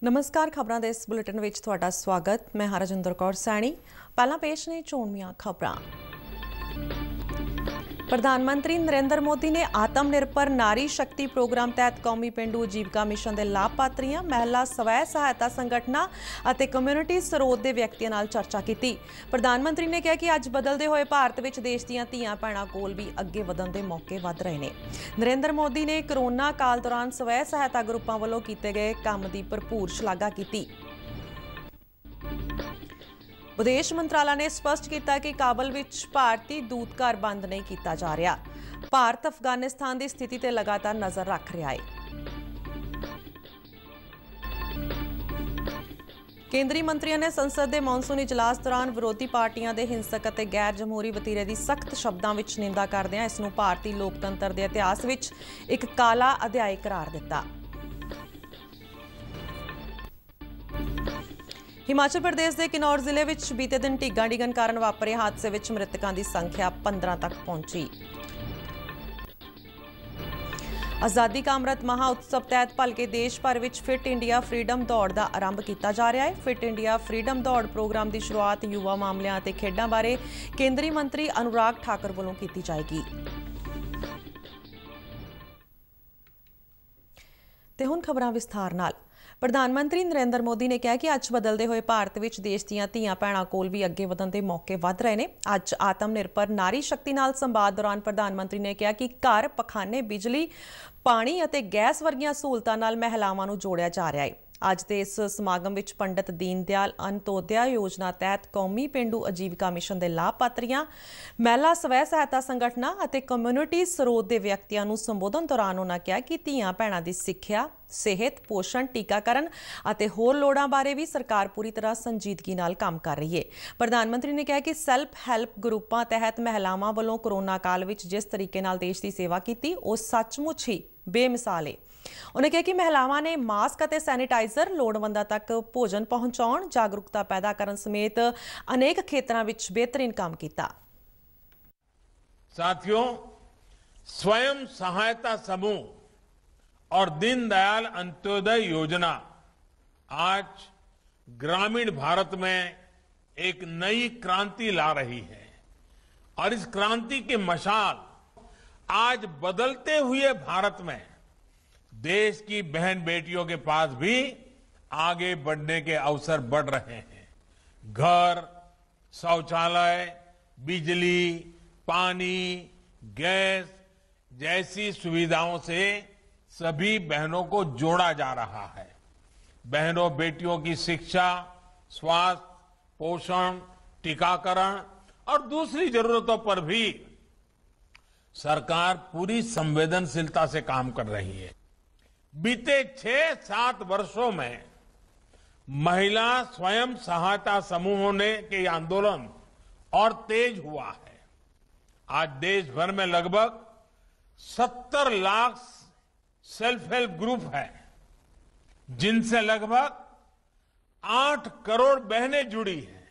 नमस्कार, खबरां दे इस बुलेटिन विच तुहाडा स्वागत। मैं हरजिंदर कौर सैनी। पहला पेश ने चोणवीआं खबरां। प्रधानमंत्री नरेंद्र मोदी ने आत्मनिर्भर नारी शक्ति प्रोग्राम तहत कौमी पेंडू आजीविका मिशन के लाभपात्रियों, महिला स्वै सहायता संगठनों और कम्यूनिटी स्रोत के व्यक्तियों नाल चर्चा की। प्रधानमंत्री ने कहा कि अज बदलते हुए भारत में देश दीआं धीआं भैणां कोल भी अगे वधण के मौके वध रहे हैं। नरेंद्र मोदी ने कोरोना काल दौरान स्वै सहायता ग्रुपों वालों किए गए काम की भरपूर शलाघा की। विदेश मंत्रालय ने स्पष्ट किया कि काबल विच भारतीय दूतघर बंद नहीं किया जा रहा। भारत अफगानिस्तान की स्थिति ते लगातार नज़र रख रहा है। केंद्रीय मंत्रियों ने संसद के मॉनसून इजलास दौरान विरोधी पार्टियां के हिंसक और गैर जमहूरी वतीरे की सख्त शब्दों में निंदा करदे इसनूं भारतीय लोकतंत्र के इतिहास में एक काला अध्याय करार दिता। हिमाचल प्रदेश के किन्नौर जिले में बीते दिन ढिग्गां डिगन कारण वापरे हादसे में मृतकों की संख्या 15 तक पहुंची। आज़ादी का अमृत महोत्सव तहत भलके देश भर में फिट इंडिया फ्रीडम दौड़ का आरंभ किया जा रहा है। फिट इंडिया फ्रीडम दौड़ प्रोग्राम की शुरुआत युवा मामलों और खेडों बारे केंद्रीय मंत्री अनुराग ठाकुर वालों की जाएगी। ते हुण खबरां विस्तार नाल। प्रधानमंत्री नरेंद्र मोदी ने कहा कि अज बदलते हुए भारत में देश दीआं धीआं भैणां कोल भी अगे वधण के मौके वध रहे हैं। अज आत्मनिर्भर नारी शक्ति नाल संवाद दौरान प्रधानमंत्री ने कहा कि घर, पखाने, बिजली, पानी और गैस वर्गियां सहूलतां नाल महिलावां नूं जोड़िया जा रहा है। अज के इस समागम में पंडित दीन दयाल अंत्योदय योजना तहत कौमी पेंडू आजीविका मिशन के लाभपात्रियों, महिला स्वै सहायता संगठनों और कम्यूनिटी स्रोत के व्यक्तियों को संबोधन दौरान उन्होंने कहा कि धीआं भैणां की सिक्ख्या, सेहत, पोषण, टीकाकरण और होर लोड़ां बारे भी सरकार पूरी तरह संजीदगी नाल काम कर रही है। प्रधानमंत्री ने कहा कि सैल्फ हैल्प ग्रुपों तहत महिलावां वालों कोरोना काल में जिस तरीके नाल देश की सेवा की वो सचमुच ही बेमिसाल है। उन्होंने कहा कि महिलावां ने मास्क और सैनिटाइजर, लोड़वंदां तक भोजन पहुंचाउण, जागरूकता पैदा करन समेत अनेक खेत्रों में बेहतरीन काम किया। साथियों, स्वयं सहायता समूह और दीनदयाल अंत्योदय योजना आज ग्रामीण भारत में एक नई क्रांति ला रही है और इस क्रांति की मशाल आज बदलते हुए भारत में देश की बहन बेटियों के पास भी आगे बढ़ने के अवसर बढ़ रहे हैं। घर, शौचालय, बिजली, पानी, गैस जैसी सुविधाओं से सभी बहनों को जोड़ा जा रहा है। बहनों बेटियों की शिक्षा, स्वास्थ्य, पोषण, टीकाकरण और दूसरी जरूरतों पर भी सरकार पूरी संवेदनशीलता से काम कर रही है। बीते 6-7 वर्षों में महिला स्वयं सहायता समूहों ने के आंदोलन और तेज हुआ है। आज देश भर में लगभग 70 लाख सेल्फ हेल्प ग्रुप है, जिनसे लगभग 8 करोड़ बहनें जुड़ी हैं।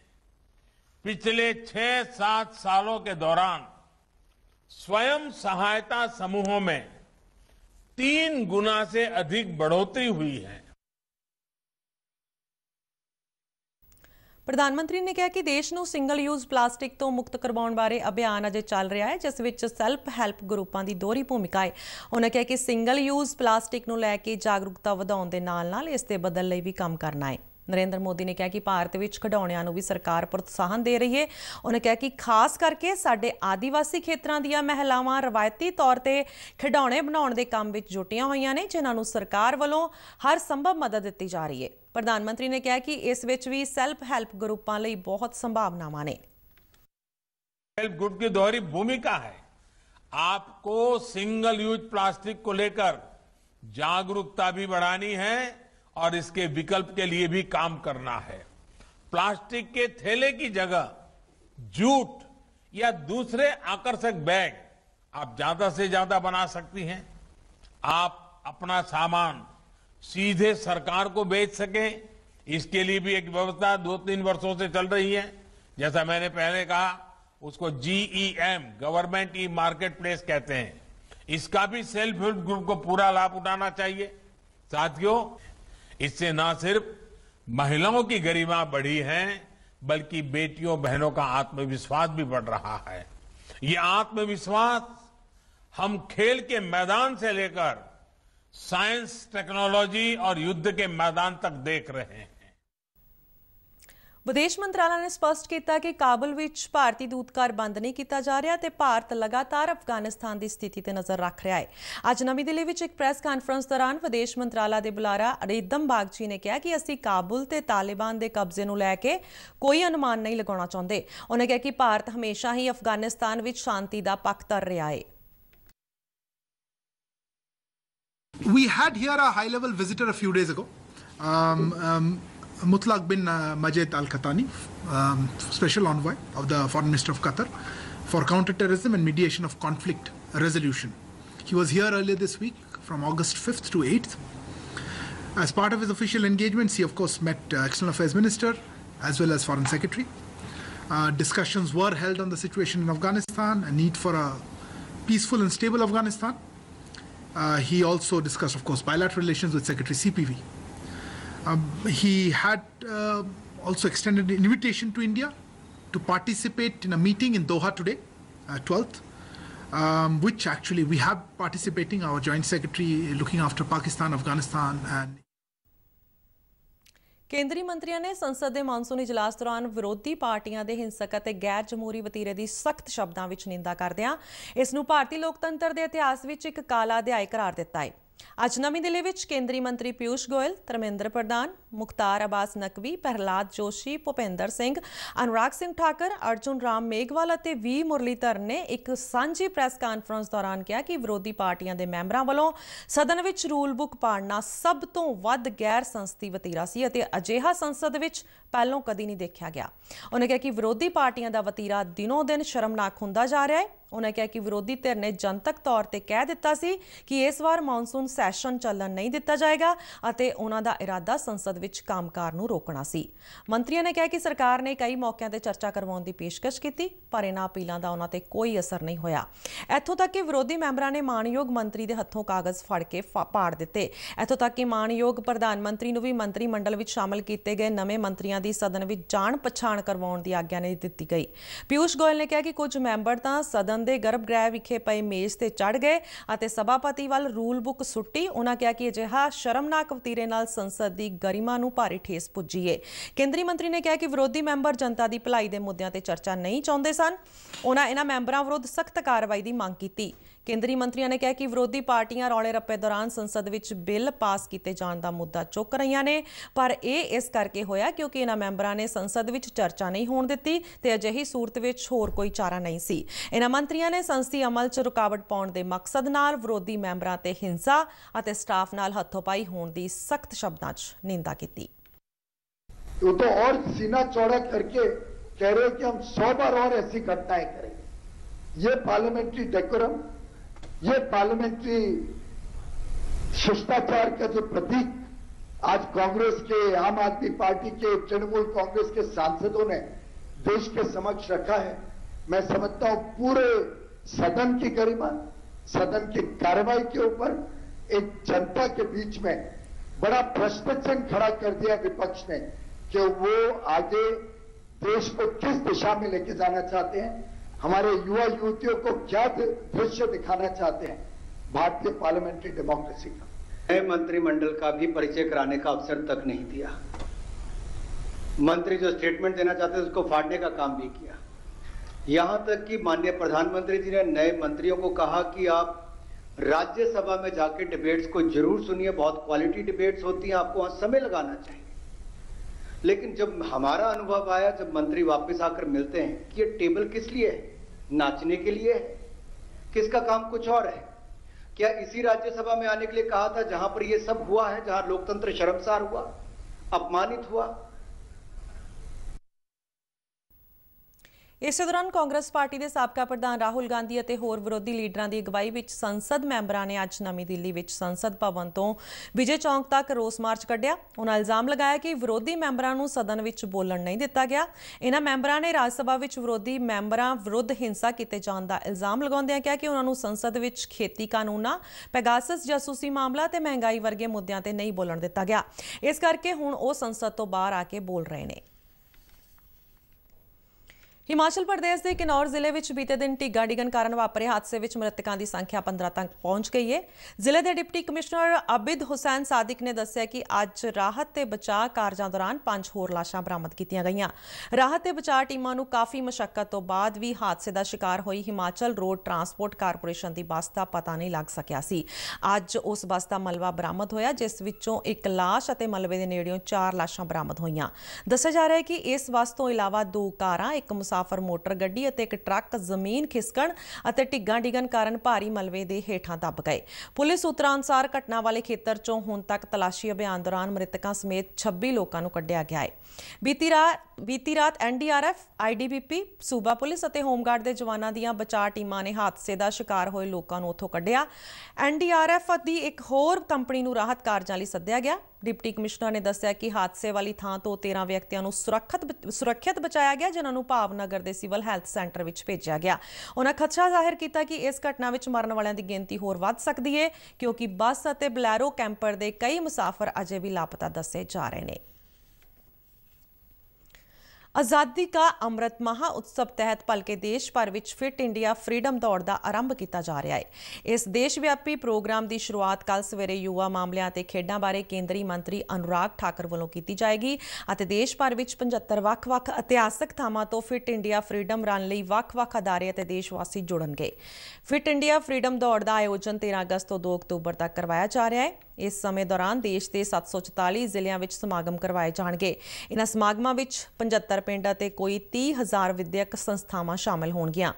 पिछले 6-7 सालों के दौरान स्वयं सहायता समूहों में 3 गुना से अधिक बढ़ोतरी हुई है। प्रधानमंत्री ने कहा कि देश ਨੂੰ सिंगल यूज प्लास्टिक तो मुक्त करवाउण बारे अभियान अजे चल रहा है, जिस विच सैल्फ हैल्प ग्रुपों की दोहरी भूमिका है। उन्होंने कहा कि सिंगल यूज प्लास्टिक ਨੂੰ ਲੈ ਕੇ जागरूकता ਵਧਾਉਣ ਦੇ ਨਾਲ-ਨਾਲ ਇਸ ਤੇ ਬਦਲ ਲਈ ਵੀ ਕੰਮ करना है। नरेंद्र मोदी ने कहा कि भारत में खिडौणियां नूं भी सरकार प्रोत्साहन दे रही है। उन्होंने कहा कि खास करके साडे आदिवासी खेत्रां दीआं महिलावां रवायती तौर ते खिडौणे बनाउण दे काम विच जुटियां होईयां ने, जिन्हां नूं सरकार वालों हर संभव मदद दी जा रही है। प्रधानमंत्री ने कहा कि इस विच भी सैल्फ हैल्प ग्रुपों लई बहुत संभावनावां ने। हेल्प ग्रुप की दोहरी भूमिका है। आपको सिंगल यूज प्लास्टिक को लेकर जागरूकता भी बढ़ानी है और इसके विकल्प के लिए भी काम करना है। प्लास्टिक के थैले की जगह जूट या दूसरे आकर्षक बैग आप ज्यादा से ज्यादा बना सकती हैं। आप अपना सामान सीधे सरकार को बेच सकें, इसके लिए भी एक व्यवस्था 2-3 वर्षों से चल रही है। जैसा मैंने पहले कहा, उसको GEM government e market place कहते हैं। इसका भी सेल्फ हेल्प ग्रुप को पूरा लाभ उठाना चाहिए। साथियों, इससे न सिर्फ महिलाओं की गरिमा बढ़ी है, बल्कि बेटियों बहनों का आत्मविश्वास भी बढ़ रहा है। ये आत्मविश्वास हम खेल के मैदान से लेकर साइंस, टेक्नोलॉजी और युद्ध के मैदान तक देख रहे हैं। ਵਿਦੇਸ਼ ਮੰਤਰਾਲਾ ਨੇ ਸਪਸ਼ਟ ਕੀਤਾ ਕਿ ਕਾਬੁਲ ਵਿੱਚ ਭਾਰਤੀ ਦੂਤਘਰ ਬੰਦ ਨਹੀਂ ਕੀਤਾ ਜਾ ਰਿਹਾ ਤੇ ਭਾਰਤ ਲਗਾਤਾਰ ਅਫਗਾਨਿਸਤਾਨ ਦੀ ਸਥਿਤੀ ਤੇ ਨਜ਼ਰ ਰੱਖ ਰਿਹਾ ਹੈ। ਅੱਜ ਨਵੀਂ ਦਿੱਲੀ ਵਿੱਚ ਇੱਕ ਪ੍ਰੈਸ ਕਾਨਫਰੰਸ ਦੌਰਾਨ ਵਿਦੇਸ਼ ਮੰਤਰਾਲਾ ਦੇ ਬੁਲਾਰਾ ਅਰੀਦਮ ਬਾਗਚੀ ਨੇ ਕਿਹਾ ਕਿ ਅਸੀਂ ਕਾਬੁਲ ਤੇ ਤਾਲਿਬਾਨ ਦੇ ਕਬਜ਼ੇ ਨੂੰ ਲੈ ਕੇ ਕੋਈ ਅਨੁਮਾਨ ਨਹੀਂ ਲਗਾਉਣਾ ਚਾਹੁੰਦੇ। ਉਹਨੇ ਕਿਹਾ ਕਿ ਭਾਰਤ ਹਮੇਸ਼ਾ ਹੀ ਅਫਗਾਨਿਸਤਾਨ ਵਿੱਚ ਸ਼ਾਂਤੀ ਦਾ ਪੱਖ ਧਰ ਰਿਹਾ ਹੈ। We had here a high-level visitor a few days ago. Mutlaq bin Majid Al-Khatani, Special Envoy of the Foreign Minister of Qatar for Counter-Terrorism and Mediation of Conflict Resolution. He was here earlier this week from August 5th to 8th. As part of his official engagements, he of course met External Affairs Minister as well as Foreign Secretary. Discussions were held on the situation in Afghanistan, a need for a peaceful and stable Afghanistan. He also discussed, of course, bilateral relations with Secretary CPV. He had also extended an invitation to India to participate in a meeting in Doha today, 12th, which actually we have participating, our Joint Secretary looking after Pakistan, Afghanistan and ਕੇਂਦਰੀ ਮੰਤਰੀਆਂ ਨੇ ਸੰਸਦ ਦੇ monsoon ਇਜਲਾਸ ਦੌਰਾਨ ਵਿਰੋਧੀ ਪਾਰਟੀਆਂ ਦੇ ਹਿੰਸਕ ਅਤੇ ਗੈਰ ਜਮਹੂਰੀ ਵਤੀਰੇ ਦੀ ਸਖਤ ਸ਼ਬਦਾਂ ਵਿੱਚ ਨਿੰਦਾ ਕਰਦਿਆਂ ਇਸ ਨੂੰ ਭਾਰਤੀ ਲੋਕਤੰਤਰ ਦੇ ਇਤਿਹਾਸ ਵਿੱਚ ਇੱਕ ਕਾਲਾ ਅਧਿਆਇ ਕਰਾਰ ਦਿੱਤਾ ਹੈ। ਅੱਜ ਨਵੀਂ ਦਿੱਲੀ ਵਿੱਚ ਕੇਂਦਰੀ ਮੰਤਰੀ ਪਿਊਸ਼ ਗੋਇਲ, ਧਰਮੇਂਦਰ ਪ੍ਰਧਾਨ, ਮੁਖਤਾਰ ਅਬਾਸ ਨਕਵੀ, ਪ੍ਰਹਲਾਦ ਜੋਸ਼ੀ, ਭੁਪਿੰਦਰ ਸਿੰਘ, ਅਨੁਰਾਗ ਸਿੰਘ ਠਾਕਰ, ਅਰਜੁਨ ਰਾਮ ਮੇਘਵਾਲ ਅਤੇ ਵੀ ਮੁਰਲੀਧਰਨ ਨੇ ਇੱਕ ਸਾਂਝੀ ਪ੍ਰੈਸ ਕਾਨਫਰੰਸ ਦੌਰਾਨ ਕਿਹਾ ਕਿ ਵਿਰੋਧੀ ਪਾਰਟੀਆਂ ਦੇ ਮੈਂਬਰਾਂ ਵੱਲੋਂ ਸਦਨ ਵਿੱਚ ਰੂਲ ਬੁੱਕ ਪਾੜਨਾ ਸਭ ਤੋਂ ਵੱਧ ਗੈਰ ਸੰਸਦੀ ਵਤੀਰਾ ਸੀ ਅਤੇ ਅਜਿਹਾ ਸੰਸਦ ਵਿੱਚ ਪਹਿਲਾਂ ਕਦੀ ਨਹੀਂ ਦੇਖਿਆ ਗਿਆ। ਉਹਨੇ ਕਿਹਾ ਕਿ ਵਿਰੋਧੀ ਪਾਰਟੀਆਂ ਦਾ ਵਤੀਰਾ ਦਿਨੋਂ ਦਿਨ ਸ਼ਰਮਨਾਕ ਹੁੰਦਾ ਜਾ ਰਿਹਾ ਹੈ। ਉਹਨਾਂ ਕਿਹਾ ਕਿ ਵਿਰੋਧੀ ਧਿਰ ਨੇ ਜਨਤਕ ਤੌਰ ਤੇ ਕਹਿ ਦਿੱਤਾ ਸੀ ਕਿ ਇਸ ਵਾਰ ਮੌਨਸੂਨ ਸੈਸ਼ਨ ਚੱਲਣ ਨਹੀਂ ਦਿੱਤਾ ਜਾਏਗਾ ਅਤੇ ਉਹਨਾਂ ਦਾ ਇਰਾਦਾ ਸੰਸਦ ਵਿੱਚ ਕੰਮਕਾਰ ਨੂੰ ਰੋਕਣਾ ਸੀ। ਮੰਤਰੀਆਂ ਨੇ ਕਿਹਾ ਕਿ ਸਰਕਾਰ ਨੇ ਕਈ ਮੌਕਿਆਂ ਤੇ ਚਰਚਾ ਕਰਵਾਉਣ ਦੀ ਪੇਸ਼ਕਸ਼ ਕੀਤੀ ਪਰ ਇਹਨਾਂ ਅਪੀਲਾਂ ਦਾ ਉਹਨਾਂ ਤੇ ਕੋਈ ਅਸਰ ਨਹੀਂ ਹੋਇਆ। ਇੱਥੋਂ ਤੱਕ ਕਿ ਵਿਰੋਧੀ ਮੈਂਬਰਾਂ ਨੇ ਮਾਣਯੋਗ ਮੰਤਰੀ ਦੇ ਹੱਥੋਂ ਕਾਗਜ਼ ਫੜ ਕੇ ਪਾੜ ਦਿੱਤੇ। ਇੱਥੋਂ ਤੱਕ ਕਿ ਮਾਣਯੋਗ ਪ੍ਰਧਾਨ ਮੰਤਰੀ ਨੂੰ ਵੀ ਮੰਤਰੀ ਮੰਡਲ ਵਿੱਚ ਸ਼ਾਮਲ ਕੀਤੇ ਗਏ ਨਵੇਂ ਮੰਤਰੀਆਂ ਦੀ ਸਦਨ ਵਿੱਚ ਜਾਣ ਪਛਾਣ ਕਰਵਾਉਣ ਦੀ ਆਗਿਆ ਨਹੀਂ ਦਿੱਤੀ ਗਈ। ਪਿਊਸ਼ ਗੋਇਲ ਨੇ ਕਿਹਾ ਕਿ ਕੁਝ ਮੈਂਬਰ ਤਾਂ ਸਦਨ ਦੇ ਗਰਭ ਗ੍ਰਹਿ ਵਿਖੇ ਪਏ ਮੇਜ਼ ਤੇ ਚੜ ਗਏ ਅਤੇ ਸਭਾਪਤੀ ਵੱਲ ਰੂਲ ਬੁੱਕ ਸੁੱਟੀ। ਉਹਨਾਂ ਕਿਹਾ ਕਿ ਅਜਿਹਾ ਸ਼ਰਮਨਾਕ ਵਤੀਰੇ ਨਾਲ ਸੰਸਦ ਦੀ ਗਰਿਮਾ ਨੂੰ ਭਾਰੀ ਠੇਸ ਪੁੱਜੀ ਹੈ। ਕੇਂਦਰੀ ਮੰਤਰੀ ਨੇ ਕਿਹਾ ਕਿ ਵਿਰੋਧੀ ਮੈਂਬਰ ਜਨਤਾ ਦੀ ਭਲਾਈ ਦੇ ਮੁੱਦਿਆਂ ਤੇ ਚਰਚਾ ਨਹੀਂ ਚਾਹੁੰਦੇ ਸਨ। ਉਹਨਾਂ ਇਹਨਾਂ ਮੈਂਬਰਾਂ ਵਿਰੁੱਧ ਸਖਤ ਕਾਰਵਾਈ ਦੀ ਮੰਗ ਕੀਤੀ। ਕੇਂਦਰੀ ਮੰਤਰੀਆਂ ਨੇ ਕਿਹਾ ਕਿ ਵਿਰੋਧੀ ਪਾਰਟੀਆਂ ਰੌਲੇ ਰੱਪੇ ਦੌਰਾਨ ਸੰਸਦ ਵਿੱਚ ਬਿੱਲ ਪਾਸ ਕੀਤੇ ਜਾਣ ਦਾ ਮੁੱਦਾ ਚੁੱਕ ਰਹੀਆਂ ਨੇ ਪਰ ਇਹ ਇਸ ਕਰਕੇ ਹੋਇਆ ਕਿਉਂਕਿ ਇਹਨਾਂ ਮੈਂਬਰਾਂ ਨੇ ਸੰਸਦ ਵਿੱਚ ਚਰਚਾ ਨਹੀਂ ਹੋਣ ਦਿੱਤੀ ਤੇ ਅਜਿਹੀ ਸੂਰਤ ਵਿੱਚ ਹੋਰ ਕੋਈ ਚਾਰਾ ਨਹੀਂ ਸੀ। ਇਹਨਾਂ ਮੰਤਰੀਆਂ ਨੇ ਸੰਸਦੀ ਅਮਲ 'ਚ ਰੁਕਾਵਟ ਪਾਉਣ ਦੇ ਮਕਸਦ ਨਾਲ ਵਿਰੋਧੀ ਮੈਂਬਰਾਂ ਤੇ ਹਿੰਸਾ ਅਤੇ ਸਟਾਫ ਨਾਲ ਹੱਥੋਂਪਾਈ ਹੋਣ ਦੀ ਸਖਤ ਸ਼ਬਦਾਂ 'ਚ ਨਿੰਦਾ ਕੀਤੀ। वो तो और सीना चौड़ा करके कह रहे कि हम 100 बार और ऐसी घटनाएं करेंगे। ये पार्लियामेंट्री डेकोरम, ये पार्लियामेंट्री शिष्टाचार का जो प्रतीक आज कांग्रेस के, आम आदमी पार्टी के, तृणमूल कांग्रेस के सांसदों ने देश के समक्ष रखा है, मैं समझता हूं पूरे सदन की गरिमा, सदन की कार्रवाई के ऊपर एक जनता के बीच में बड़ा प्रश्न चिन्ह खड़ा कर दिया विपक्ष ने कि वो आगे देश को किस दिशा में लेके जाना चाहते हैं, हमारे युवा युवतियों को क्या दृश्य दिखाना चाहते हैं भारतीय पार्लियामेंट्री डेमोक्रेसी का। नए मंत्रिमंडल का भी परिचय कराने का अवसर तक नहीं दिया। मंत्री जो स्टेटमेंट देना चाहते थे उसको फाड़ने का काम भी किया। यहां तक कि माननीय प्रधानमंत्री जी ने नए मंत्रियों को कहा कि आप राज्यसभा में जाके डिबेट्स को जरूर सुनिए, बहुत क्वालिटी डिबेट्स होती हैं, आपको वहां समय लगाना चाहिए। लेकिन जब हमारा अनुभव आया, जब मंत्री वापस आकर मिलते हैं कि ये टेबल किस लिए है, नाचने के लिए है, किसका काम कुछ और है? क्या इसी राज्यसभा में आने के लिए कहा था जहां पर ये सब हुआ है, जहां लोकतंत्र शर्मसार हुआ, अपमानित हुआ? ਇਸੇ ਦੌਰਾਨ ਕਾਂਗਰਸ ਪਾਰਟੀ ਦੇ ਸਾਬਕਾ ਪ੍ਰਧਾਨ ਰਾਹੁਲ ਗਾਂਧੀ ਅਤੇ ਹੋਰ ਵਿਰੋਧੀ ਲੀਡਰਾਂ ਦੀ ਅਗਵਾਈ ਵਿੱਚ ਸੰਸਦ ਮੈਂਬਰਾਂ ਨੇ ਅੱਜ ਨਵੀਂ ਦਿੱਲੀ ਵਿੱਚ ਸੰਸਦ ਭਵਨ ਤੋਂ ਵਿਜੇ ਚੌਂਕ ਤੱਕ ਰੋਸ ਮਾਰਚ ਕੱਢਿਆ। ਉਹਨਾਂ ਇਲਜ਼ਾਮ ਲਗਾਇਆ ਕਿ ਵਿਰੋਧੀ ਮੈਂਬਰਾਂ ਨੂੰ ਸਦਨ ਵਿੱਚ ਬੋਲਣ ਨਹੀਂ ਦਿੱਤਾ ਗਿਆ। ਇਹਨਾਂ ਮੈਂਬਰਾਂ ਨੇ ਰਾਜ ਸਭਾ ਵਿੱਚ ਵਿਰੋਧੀ ਮੈਂਬਰਾਂ ਵਿਰੁੱਧ ਹਿੰਸਾ ਕੀਤੇ ਜਾਣ ਦਾ ਇਲਜ਼ਾਮ ਲਗਾਉਂਦਿਆਂ ਕਿਹਾ ਕਿ ਉਹਨਾਂ ਨੂੰ ਸੰਸਦ ਵਿੱਚ ਖੇਤੀ ਕਾਨੂੰਨਾਂ, ਪੈਗਾਸਸ ਜਾਸੂਸੀ ਮਾਮਲਾ ਤੇ ਮਹਿੰਗਾਈ ਵਰਗੇ ਮੁੱਦਿਆਂ ਤੇ ਨਹੀਂ ਬੋਲਣ ਦਿੱਤਾ ਗਿਆ। ਇਸ ਕਰਕੇ ਹੁਣ ਉਹ ਸੰਸਦ ਤੋਂ ਬਾਹਰ ਆ ਕੇ ਬੋਲ ਰਹੇ ਨੇ। ਹਿਮਾਚਲ ਪ੍ਰਦੇਸ਼ ਦੇ ਕਿਨੌਰ ਜ਼ਿਲ੍ਹੇ ਵਿੱਚ ਬੀਤੇ ਦਿਨ ਢਿੱਗਾ ਡਿੱਗਣ ਕਾਰਨ ਵਾਪਰੇ ਹਾਦਸੇ ਵਿੱਚ ਮ੍ਰਿਤਕਾਂ ਦੀ ਸੰਖਿਆ 15 ਤੱਕ ਪਹੁੰਚ ਗਈ ਹੈ। ਜ਼ਿਲ੍ਹੇ ਦੇ ਡਿਪਟੀ ਕਮਿਸ਼ਨਰ ਆਬਿਦ ਹੁਸੈਨ ਸਾਦਿਕ ਨੇ ਦੱਸਿਆ ਕਿ ਅੱਜ ਰਾਹਤ ਤੇ ਬਚਾਅ ਕਾਰਜਾਂ ਦੌਰਾਨ 5 ਹੋਰ ਲਾਸ਼ਾਂ ਬਰਾਮਦ ਕੀਤੀਆਂ ਗਈਆਂ। ਰਾਹਤ ਤੇ ਬਚਾਅ ਟੀਮਾਂ ਨੂੰ ਕਾਫੀ ਮੁਸ਼ੱਕਤ ਤੋਂ ਬਾਅਦ ਵੀ ਹਾਦਸੇ ਦਾ ਸ਼ਿਕਾਰ ਹੋਈ ਹਿਮਾਚਲ ਰੋਡ ਟਰਾਂਸਪੋਰਟ ਕਾਰਪੋਰੇਸ਼ਨ ਦੀ ਬੱਸ ਦਾ ਪਤਾ ਨਹੀਂ ਲੱਗ ਸਕਿਆ ਸੀ। ਅੱਜ ਉਸ ਬੱਸ ਦਾ ਮਲਬਾ ਬਰਾਮਦ ਹੋਇਆ, ਜਿਸ ਵਿੱਚੋਂ ਇੱਕ ਲਾਸ਼ ਅਤੇ ਮਲਬੇ ਦੇ ਨੇੜਿਓਂ 4 ਲਾਸ਼ਾਂ ਬਰਾਮਦ ਹੋਈਆਂ। ਦੱਸਿਆ ਜਾ ਰਿਹਾ ਹੈ ਕਿ ਇਸ ਬੱਸ ਤੋਂ ਇਲਾਵਾ 2 ਕਾਰਾਂ, ਇੱਕ ਮੁਸਾਫਰ ਮੋਟਰ ਗੱਡੀ ਅਤੇ ਇੱਕ ਟਰੱਕ ਜ਼ਮੀਨ ਖਿਸਕਣ ਅਤੇ ਢਿੱਗਾਂ ਡਿੱਗਣ ਕਾਰਨ ਭਾਰੀ ਮਲਬੇ ਦੇ ਹੇਠਾਂ ਦਬ ਗਏ। ਪੁਲਿਸ ਸੂਤਰਾਂ ਅਨੁਸਾਰ ਘਟਨਾ ਵਾਲੇ ਖੇਤਰ ਚੋਂ ਹੁਣ ਤੱਕ ਤਲਾਸ਼ੀ ਅਭਿਆਨ ਦੌਰਾਨ ਮ੍ਰਿਤਕਾਂ ਸਮੇਤ 26 ਲੋਕਾਂ ਨੂੰ ਕੱਢਿਆ ਗਿਆ ਹੈ। ਬੀਤੀ ਰਾਤ NDRF, IDBP, ਸੂਬਾ ਪੁਲਿਸ ਅਤੇ ਹੋਮਗਾਰਡ ਦੇ ਜਵਾਨਾਂ ਦੀਆਂ ਬਚਾਅ ਟੀਮਾਂ ਨੇ ਹਾਦਸੇ ਦਾ ਸ਼ਿਕਾਰ ਹੋਏ ਲੋਕਾਂ ਨੂੰ ਉੱਥੋਂ ਕੱਢਿਆ। NDRF ਦੀ ਇੱਕ ਹੋਰ ਕੰਪਨੀ ਨੂੰ ਰਾਹਤ ਕਾਰਜਾਂ ਲਈ ਸੱਦਿਆ ਗਿਆ। ਡਿਪਟੀ ਕਮਿਸ਼ਨਰ ਨੇ ਦੱਸਿਆ ਕਿ ਹਾਦਸੇ ਵਾਲੀ ਥਾਂ ਤੋਂ 13 ਵਿਅਕਤੀਆਂ ਨੂੰ ਸੁਰੱਖਿਅਤ ਬਚਾਇਆ ਗਿਆ, ਜਿਨ੍ਹਾਂ ਨੂੰ ਭਾਵਨਗਰ ਦੇ ਸਿਵਲ ਹੈਲਥ ਸੈਂਟਰ ਵਿੱਚ ਭੇਜਿਆ ਗਿਆ। ਉਹਨਾਂ ਖਦਸ਼ਾ ਜ਼ਾਹਿਰ ਕੀਤਾ ਕਿ ਇਸ ਘਟਨਾ ਵਿੱਚ ਮਰਨ ਵਾਲਿਆਂ ਦੀ ਗਿਣਤੀ ਹੋਰ ਵੱਧ ਸਕਦੀ ਹੈ, ਕਿਉਂਕਿ ਬੱਸ ਅਤੇ ਬਲੈਰੋ ਕੈਂਪਰ ਦੇ ਕਈ ਮੁਸਾਫਰ ਅਜੇ ਵੀ ਲਾਪਤਾ ਦੱਸੇ ਜਾ ਰਹੇ ਨੇ। आज़ादी का अमृत महोत्सव तहत भलके देश भर विच फिट इंडिया फ्रीडम दौड़ का आरंभ किया जा रहा है। इस देशव्यापी प्रोग्राम की शुरुआत कल सवेरे युवा मामलों ते खेडां बारे केंद्री मंत्री अनुराग ठाकुर वालों की जाएगी और देश भर विच 75 ਵੱਖ-ਵੱਖ इतिहासक थावां तो फिट इंडिया फ्रीडम रन लई ਵੱਖ-ਵੱਖ अदारे ते देशवासी जुड़नगे। फिट इंडिया फ्रीडम दौड़ का आयोजन 13 अगस्त तो 2 अक्तूबर तक करवाया जा रहा है। इस समय दौरान देश के 744 ਜ਼ਿਲ੍ਹਿਆਂ ਵਿੱਚ ਸਮਾਗਮ ਕਰਵਾਏ ਜਾਣਗੇ। इन्हां समागमां ਵਿੱਚ 75 ਪਿੰਡ ਅਤੇ कोई 30,000 ਵਿਦਿਅਕ ਸੰਸਥਾਵਾਂ शामिल ਹੋਣਗੀਆਂ।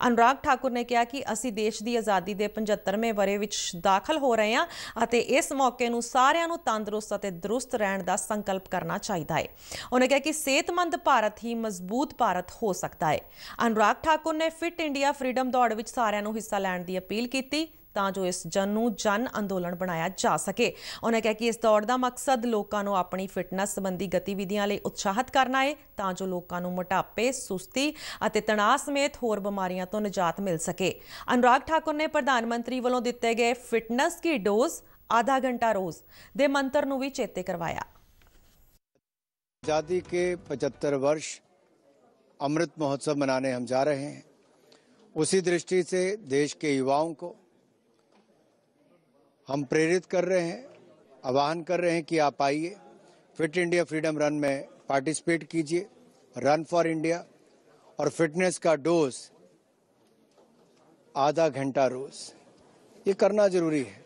अनुराग ठाकुर ने कहा कि ਅਸੀਂ देश की आज़ादी के 75वें ਵਰ੍ਹੇ ਵਿੱਚ दाखिल हो रहे हैं ਅਤੇ इस मौके ਨੂੰ ਸਾਰਿਆਂ ਨੂੰ ਤੰਦਰੁਸਤ ਅਤੇ ਦਰੁਸਤ ਰਹਿਣ ਦਾ ਸੰਕਲਪ ਕਰਨਾ ਚਾਹੀਦਾ ਹੈ। उन्होंने कहा कि सेहतमंद भारत ही मजबूत भारत हो सकता है। अनुराग ठाकुर ने फिट इंडिया फ्रीडम दौड़ ਵਿੱਚ ਸਾਰਿਆਂ ਨੂੰ ਹਿੱਸਾ ਲੈਣ ਦੀ अपील की ਤਾਂ ਜੋ ਇਸ ਜਨ ਅੰਦੋਲਨ ਬਣਾਇਆ ਜਾ ਸਕੇ। ਉਹਨਾਂ ਕਿਹਾ ਕਿ ਇਸ ਦੌੜ ਦਾ ਮਕਸਦ ਲੋਕਾਂ ਨੂੰ ਆਪਣੀ ਫਿਟਨੈਸ ਸੰਬੰਧੀ ਗਤੀਵਿਧੀਆਂ ਲਈ ਉਤਸ਼ਾਹਿਤ ਕਰਨਾ ਹੈ ਤਾਂ ਜੋ ਲੋਕਾਂ ਨੂੰ ਮੋਟਾਪੇ, ਸੁਸਤੀ ਅਤੇ ਤਣਾਅ ਸਮੇਤ ਹੋਰ ਬਿਮਾਰੀਆਂ ਤੋਂ ਨਿਜਾਤ ਮਿਲ ਸਕੇ। अनुराग ठाकुर ने ਪ੍ਰਧਾਨ ਮੰਤਰੀ ਵੱਲੋਂ ਦਿੱਤੇ ਗਏ ਫਿਟਨੈਸ ਕੀ ਡੋਜ਼ आधा घंटा रोज ਦੇ ਮੰਤਰ ਨੂੰ ਵੀ ਚੇਤੇ ਕਰਵਾਇਆ। आज़ादी के 75 वर्ष अमृत महोत्सव मनाने हम जा रहे हैं। उसी दृष्टि से देश के युवाओं को हम प्रेरित कर रहे हैं, आह्वान कर रहे हैं कि आप आइए, फिट इंडिया फ्रीडम रन में पार्टिसिपेट कीजिए, रन फॉर इंडिया और फिटनेस का डोज आधा घंटा रोज, ये करना जरूरी है।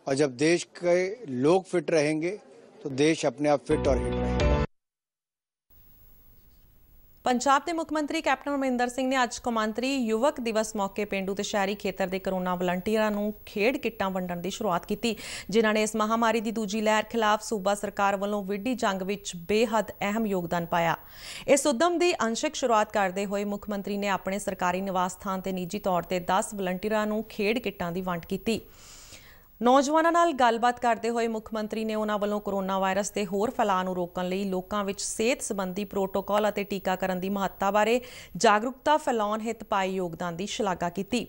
और जब देश के लोग फिट रहेंगे तो देश अपने आप फिट और हिट रहेगा। पंजाब के मुख मंत्री कैप्टन अमरिंदर सिंह ने अज कौमांतरी युवक दिवस मौके पेंडू ते शहरी खेतर के करोना वलंटियरां नूं खेड किट्टां वंडण की शुरुआत की, जिन्हां ने इस महामारी की दूजी लहर खिलाफ सूबा सरकार वालों विड्डी जंग विच बेहद अहम योगदान पाया। इस उद्यम की अंशिक शुरुआत करते हुए मुख मंत्री ने अपने सरकारी निवास स्थान ते निजी तौर पर 10 वलंटियरां नूं खेड किट्टां की वंड की। नौजवानों नाल गलबात करते हुए मुख मंत्री ने उन्हां वालों कोरोना वायरस के होर फैलाव नूं रोकण लई लोकां विच सेहत संबंधी प्रोटोकॉल अते टीकाकरण की महत्ता बारे जागरूकता फैलाउण हित पाए योगदान की शलाघा की।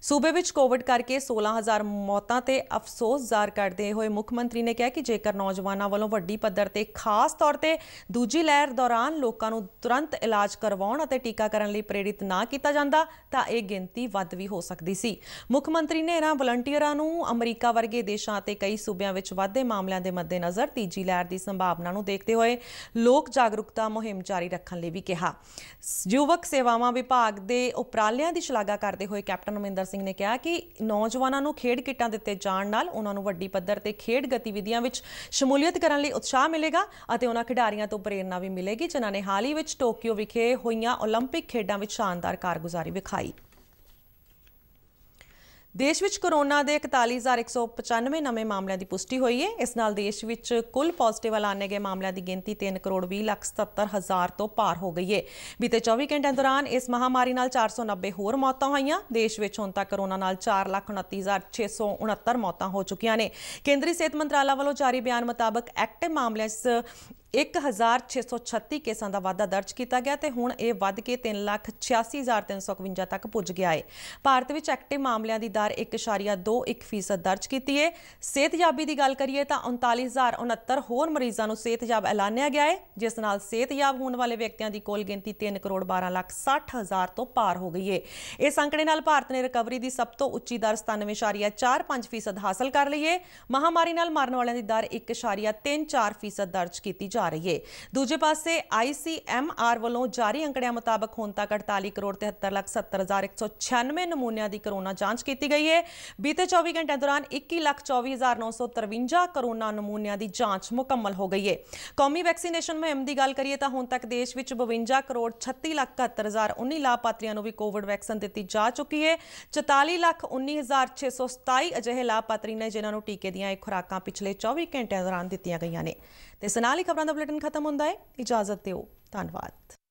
सूबे विच कोविड करके 16,000 मौतां ते अफसोस ज़ाहिर करते हुए मुख मंत्री ने कहा कि जेकर नौजवानों वालों वड्डी पद्धर ते खास तौर ते दूजी लहर दौरान लोकां नूं तुरंत इलाज करवाउण अते टीकाकरण लई प्रेरित ना कीता जांदा तां इह गिणती वध भी हो सकदी सी। मुख मंत्री ने इन्हां वलंटियरां नूं अमरीका वर्गे देशां ते कई सूबिਆਂ ਵਿੱਚ ਵਧਦੇ ਮਾਮਲਿਆਂ ਦੇ ਮੱਦੇਨਜ਼ਰ ਤੀਜੀ ਲਹਿਰ ਦੀ ਸੰਭਾਵਨਾ ਨੂੰ ਦੇਖਦੇ ਹੋਏ ਲੋਕ ਜਾਗਰੂਕਤਾ ਮੁਹਿੰਮ ਜਾਰੀ ਰੱਖਣ ਲਈ ਵੀ ਕਿਹਾ। ਯੁਵਕ ਸੇਵਾਵਾਂ ਵਿਭਾਗ ਦੇ ਉਪਰਾਲਿਆਂ ਦੀ ਸ਼ਲਾਘਾ ਕਰਦੇ ਹੋਏ ਕੈਪਟਨ ਅਮਰਿੰਦਰ ਸਿੰਘ ਨੇ ਕਿਹਾ ਕਿ ਨੌਜਵਾਨਾਂ ਨੂੰ ਖੇਡ ਕਿੱਟਾਂ ਦਿੱਤੇ ਜਾਣ ਨਾਲ ਉਹਨਾਂ ਨੂੰ ਵੱਡੀ ਪੱਧਰ ਤੇ ਖੇਡ ਗਤੀਵਿਧੀਆਂ ਵਿੱਚ ਸ਼ਮੂਲੀਅਤ ਕਰਨ ਲਈ ਉਤਸ਼ਾਹ ਮਿਲੇਗਾ ਅਤੇ ਉਹਨਾਂ ਖਿਡਾਰੀਆਂ ਤੋਂ ਪ੍ਰੇਰਨਾ ਵੀ ਮਿਲੇਗੀ ਜਿਨ੍ਹਾਂ ਨੇ ਹਾਲ ਹੀ ਵਿੱਚ ਟੋਕੀਓ ਵਿਖੇ ਹੋਈਆਂ ਓਲੰਪਿਕ ਖੇਡਾਂ ਵਿੱਚ ਸ਼ਾਨਦਾਰ ਕਾਰਗੁਜ਼ਾਰੀ ਵਿਖਾਈ। देश विच कोरोना के 41,195 नवे मामलों की पुष्टि हुई है। इस नाल देश विच कुल पॉजिटिव ऐलाने गए मामलों की गिनती 3,20,77,000 तो पार हो गई है। बीते 24 घंटे दौरान इस महामारी नाल 490 होर मौतां होईयां। देश विच हुण तक कोरोना नाल 4,29,669 मौतां हो चुकियां ने। केंद्रीय सेहत मंत्रालय वालों जारी बयान मुताबक एक्टिव मामलों 1,636 केसां का वाधा दर्ज किया गया तो हुण यह वध के 3,86,351 तक पुज गया है। भारत में एक्टिव मामलों की दर 1.21% दर्ज की है। सेहतयाबी की गल करिए तो 39,069 होर मरीजों को सेहतयाब ऐलानिया गया है, जिस नाल सेहतयाब होने वाले व्यक्तियों की कुल गिनती 3,12,60,000 तो पार हो गई है। इस आंकड़े नाल भारत ने रिकवरी की सब तो उच्ची दर 97.45% हासिल कर ली है। महामारी नाल मरन वालों की दर 1.34% दर्ज की जा रही है। दूजे पासे ICMR वालों जारी अंकड़ियां मुताबक हुण तक 48,73,70,196 नमूनों की कोरोना जांच की गई है। बीते 24 घंटे दौरान 21,24,953 कोरोना नमूनों की जांच मुकम्मल हो गई है। कौमी वैक्सीनेशन मुहिम की गल करिए तो हुण तक देश में 52,36,71,019 लाभार्थियों को भी कोविड वैक्सीन दी जा चुकी है। 44,19,627 अजिहे लाभार्थी ने जिन्होंने टीके दी खुराकां पिछले 24 घंटे दौरान दित्तियां गईयां ने। ते इस नाल ही खबरां दा बुलेटिन खत्म हुंदा है। इजाजत दिओ। धन्नवाद।